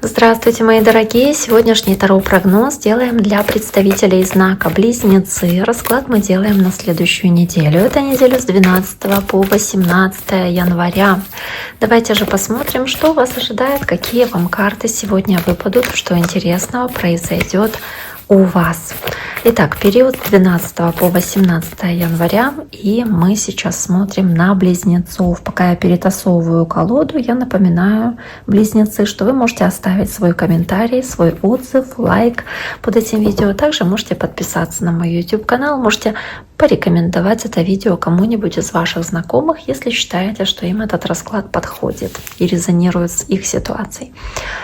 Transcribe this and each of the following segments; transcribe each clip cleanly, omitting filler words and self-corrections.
Здравствуйте, мои дорогие! Сегодняшний таро-прогноз делаем для представителей знака Близнецы. Расклад мы делаем на следующую неделю. Это неделя с 12 по 18 января. Давайте же посмотрим, что вас ожидает, какие вам карты сегодня выпадут, что интересного произойдет у вас. Итак, период с 12 по 18 января, и мы сейчас смотрим на Близнецов. Пока я перетасовываю колоду, я напоминаю, Близнецы, что вы можете оставить свой комментарий, свой отзыв, лайк под этим видео. Также можете подписаться на мой YouTube канал, можете порекомендовать это видео кому-нибудь из ваших знакомых, если считаете, что им этот расклад подходит и резонирует с их ситуацией.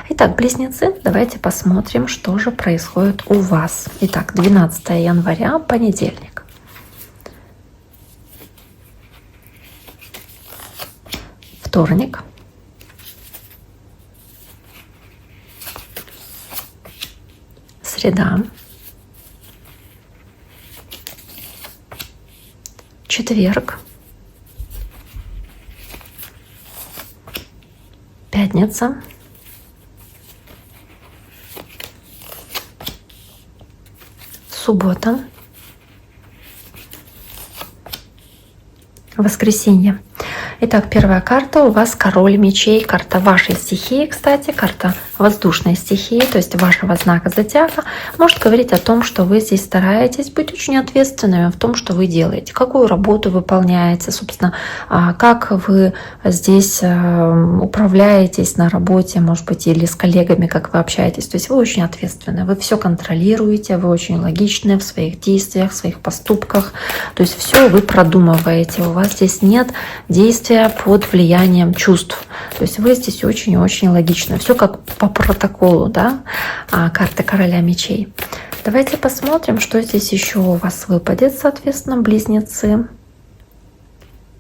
Итак, Близнецы, давайте посмотрим, что же происходит у вас. Итак, 12 января, понедельник. Вторник. Среда. Четверг. Пятница. Суббота. Воскресенье. Итак, первая карта у вас король мечей, карта вашей стихии, кстати, карта воздушной стихии, то есть вашего знака зодиака, может говорить о том, что вы здесь стараетесь быть очень ответственными в том, что вы делаете, какую работу выполняете, собственно, как вы здесь управляетесь на работе, может быть, или с коллегами, как вы общаетесь. То есть вы очень ответственны, вы все контролируете, вы очень логичны в своих действиях, в своих поступках, то есть все вы продумываете, у вас здесь нет действия под влиянием чувств. То есть вы здесь очень-очень логично. Все как по протоколу, да, карта короля мечей. Давайте посмотрим, что здесь еще у вас выпадет, соответственно, Близнецы.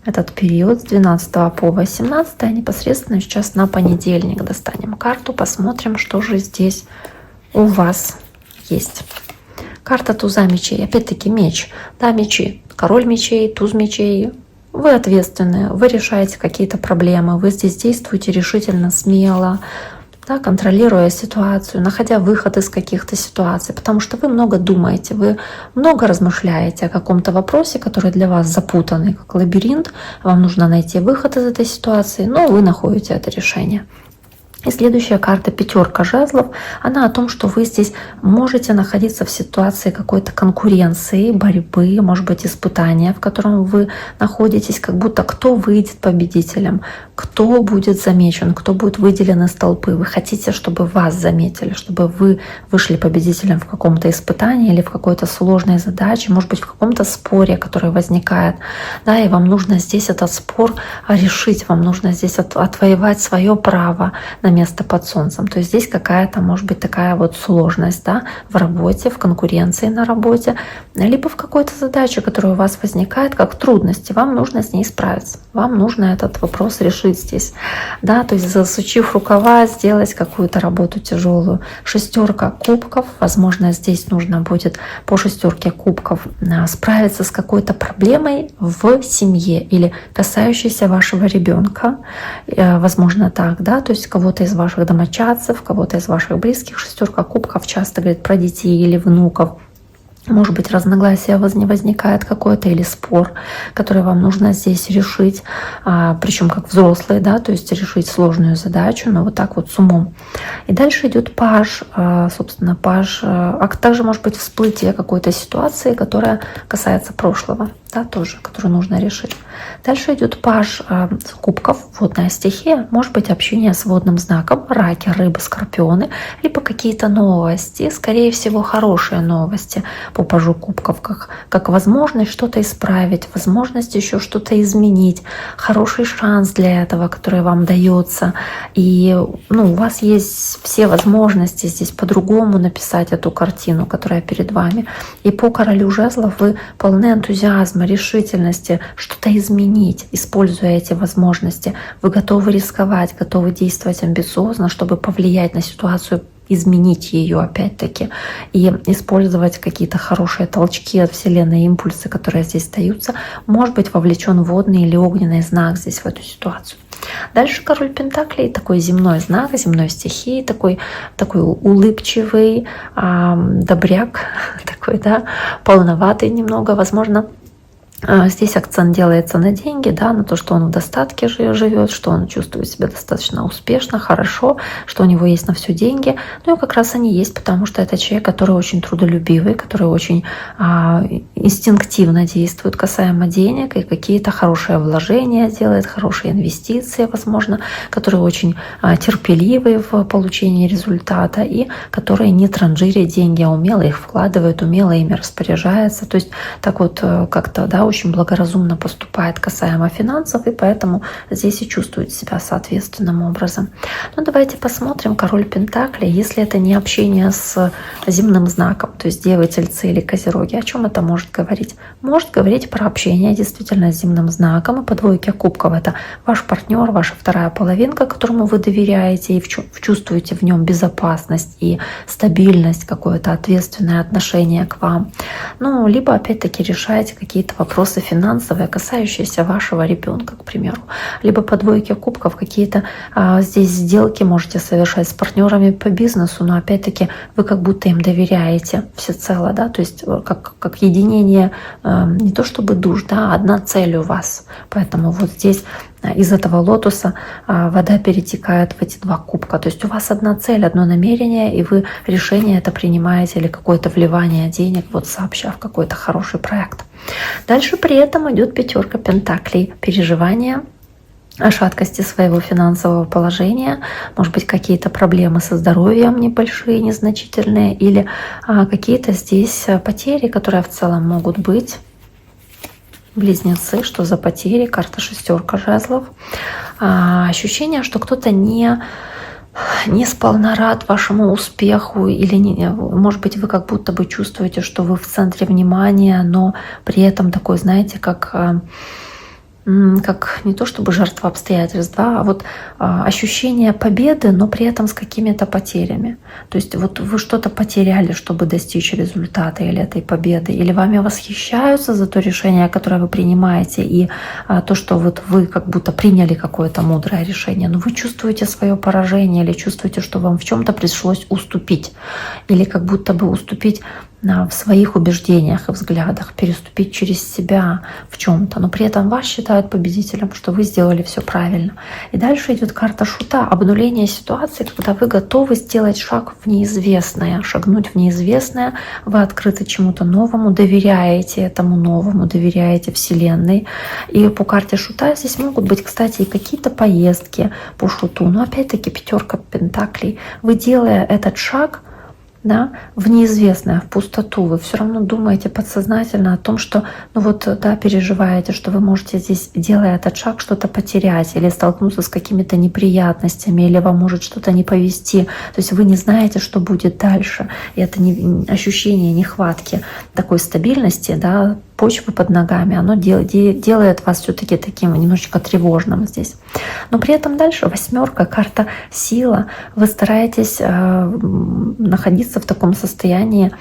Этот период с 12 по 18, непосредственно сейчас на понедельник достанем карту, посмотрим, что же здесь у вас есть. Карта туза мечей, опять-таки меч, да, мечи, король мечей, туз мечей. Вы ответственны, вы решаете какие-то проблемы, вы здесь действуете решительно, смело, да, контролируя ситуацию, находя выход из каких-то ситуаций, потому что вы много думаете, вы много размышляете о каком-то вопросе, который для вас запутанный, как лабиринт, вам нужно найти выход из этой ситуации, но вы находите это решение. И следующая карта пятерка жезлов, она о том, что вы здесь можете находиться в ситуации какой-то конкуренции, борьбы, может быть, испытания, в котором вы находитесь, как будто кто выйдет победителем, кто будет замечен, кто будет выделен из толпы. Вы хотите, чтобы вас заметили, чтобы вы вышли победителем в каком-то испытании или в какой-то сложной задаче, может быть, в каком-то споре, который возникает. Да, и вам нужно здесь этот спор решить, вам нужно здесь отвоевать свое право на место под солнцем. То есть здесь какая-то, может быть, такая вот сложность, да, в работе, в конкуренции на работе, либо в какой-то задаче, которая у вас возникает, как трудности. Вам нужно с ней справиться. Вам нужно этот вопрос решить здесь. Да, то есть засучив рукава, сделать какую-то работу тяжелую. Шестерка кубков. Возможно, здесь нужно будет по шестерке кубков справиться с какой-то проблемой в семье или касающейся вашего ребенка. Возможно, так, да, то есть кого-то из ваших домочадцев, кого-то из ваших близких. Шестерка кубков часто говорит про детей или внуков. Может быть, разногласие возникает какое-то или спор, который вам нужно здесь решить, причем как взрослые, да, то есть решить сложную задачу, но вот так вот с умом. И дальше идет паж, собственно, паж, а также может быть всплытие какой-то ситуации, которая касается прошлого, да, тоже, которую нужно решить. Дальше идет паж кубков, водная стихия, может быть общение с водным знаком, раки, рыбы, скорпионы, либо какие-то новости, скорее всего, хорошие новости по пажу кубков, как возможность что-то исправить, возможность еще что-то изменить, хороший шанс для этого, который вам дается. И у вас есть все возможности здесь по-другому написать эту картину, которая перед вами. И по королю жезлов вы полны энтузиазма, решительности, что-то изменить, используя эти возможности. Вы готовы рисковать, готовы действовать амбициозно, чтобы повлиять на ситуацию, изменить ее опять-таки и использовать какие-то хорошие толчки от Вселенной, импульсы, которые здесь даются. Может быть вовлечен водный или огненный знак здесь в эту ситуацию. Дальше король Пентаклей, такой земной знак, земной стихии, такой улыбчивый, добряк, такой, да, полноватый немного, возможно. Здесь акцент делается на деньги, да, на то, что он в достатке живет, что он чувствует себя достаточно успешно, хорошо, что у него есть на все деньги. Ну и как раз они есть, потому что это человек, который очень трудолюбивый, который очень инстинктивно действует касаемо денег и какие-то хорошие вложения делает, хорошие инвестиции, возможно, который очень терпеливый в получении результата и который не транжирит деньги, а умело их вкладывает, умело ими распоряжается. То есть так вот как-то, да, очень благоразумно поступает касаемо финансов, и поэтому здесь и чувствует себя соответственным образом. Но давайте посмотрим король Пентаклей, если это не общение с земным знаком, то есть Девы, Тельцы или Козероги, о чем это может говорить? Может говорить про общение действительно с земным знаком, и по двойке кубков это ваш партнер, ваша вторая половинка, которому вы доверяете и чувствуете в нем безопасность и стабильность, какое-то ответственное отношение к вам. Ну, либо опять-таки решаете какие-то вопросы финансовые, касающиеся вашего ребенка, к примеру. Либо по двойке кубков какие-то здесь сделки можете совершать с партнерами по бизнесу, но опять-таки вы как будто им доверяете всецело, да, то есть как единение не то чтобы душ, да, одна цель у вас. Поэтому вот здесь из этого лотоса вода перетекает в эти два кубка. То есть у вас одна цель, одно намерение, и вы решение это принимаете или какое-то вливание денег, вот сообща в какой-то хороший проект. Дальше при этом идет пятерка пентаклей, переживания о шаткости своего финансового положения, может быть, какие-то проблемы со здоровьем небольшие, незначительные, или какие-то здесь потери, которые в целом могут быть. Близнецы, что за потери? Карта шестерка жезлов. Ощущение, что кто-то не сполна рад вашему успеху, или может быть, вы как будто бы чувствуете, что вы в центре внимания, но при этом такой, знаете, как не то чтобы жертва обстоятельств, да, а вот ощущение победы, но при этом с какими-то потерями. То есть вот вы что-то потеряли, чтобы достичь результата или этой победы, или вами восхищаются за то решение, которое вы принимаете, и то, что вот вы как будто приняли какое-то мудрое решение, но вы чувствуете свое поражение или чувствуете, что вам в чем-то пришлось уступить, или как будто бы уступить в своих убеждениях и взглядах, переступить через себя в чем-то, но при этом вас считают победителем, что вы сделали все правильно. И дальше идет карта шута, обнуление ситуации, когда вы готовы сделать шаг в неизвестное, шагнуть в неизвестное, вы открыты чему-то новому, доверяете этому новому, доверяете Вселенной. И по карте шута здесь могут быть, кстати, и какие-то поездки по шуту, но опять-таки пятерка пентаклей. Вы, делая этот шаг, да, в неизвестное, в пустоту, вы все равно думаете подсознательно о том, что, ну вот, да, переживаете, что вы можете здесь, делая этот шаг, что-то потерять или столкнуться с какими-то неприятностями, или вам может что-то не повезти. То есть вы не знаете, что будет дальше. И это ощущение нехватки такой стабильности, да, почвы под ногами, оно делает вас все-таки таким немножечко тревожным здесь. Но при этом дальше восьмерка, карта сила. Вы стараетесь находиться в таком состоянии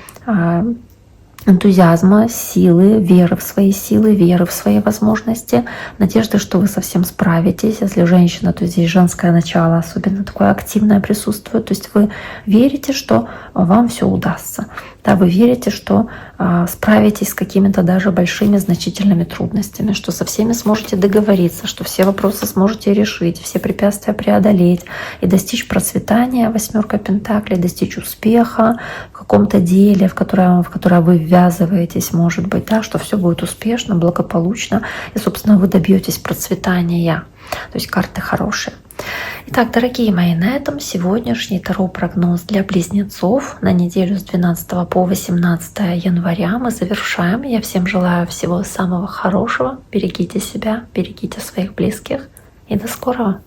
энтузиазма, силы, веры в свои силы, веры в свои возможности, надежды, что вы совсем справитесь. Если женщина, то здесь женское начало особенно такое активное присутствует. То есть вы верите, что вам все удастся. Да, вы верите, что справитесь с какими-то даже большими значительными трудностями, что со всеми сможете договориться, что все вопросы сможете решить, все препятствия преодолеть и достичь процветания, восьмерка пентаклей, достичь успеха в каком-то деле, в которое вы ввязываетесь, может быть, да, что все будет успешно, благополучно, и, собственно, вы добьетесь процветания. То есть карты хорошие. Итак, дорогие мои, на этом сегодняшний таро-прогноз для близнецов на неделю с 12 по 18 января мы завершаем. Я всем желаю всего самого хорошего. Берегите себя, берегите своих близких и до скорого.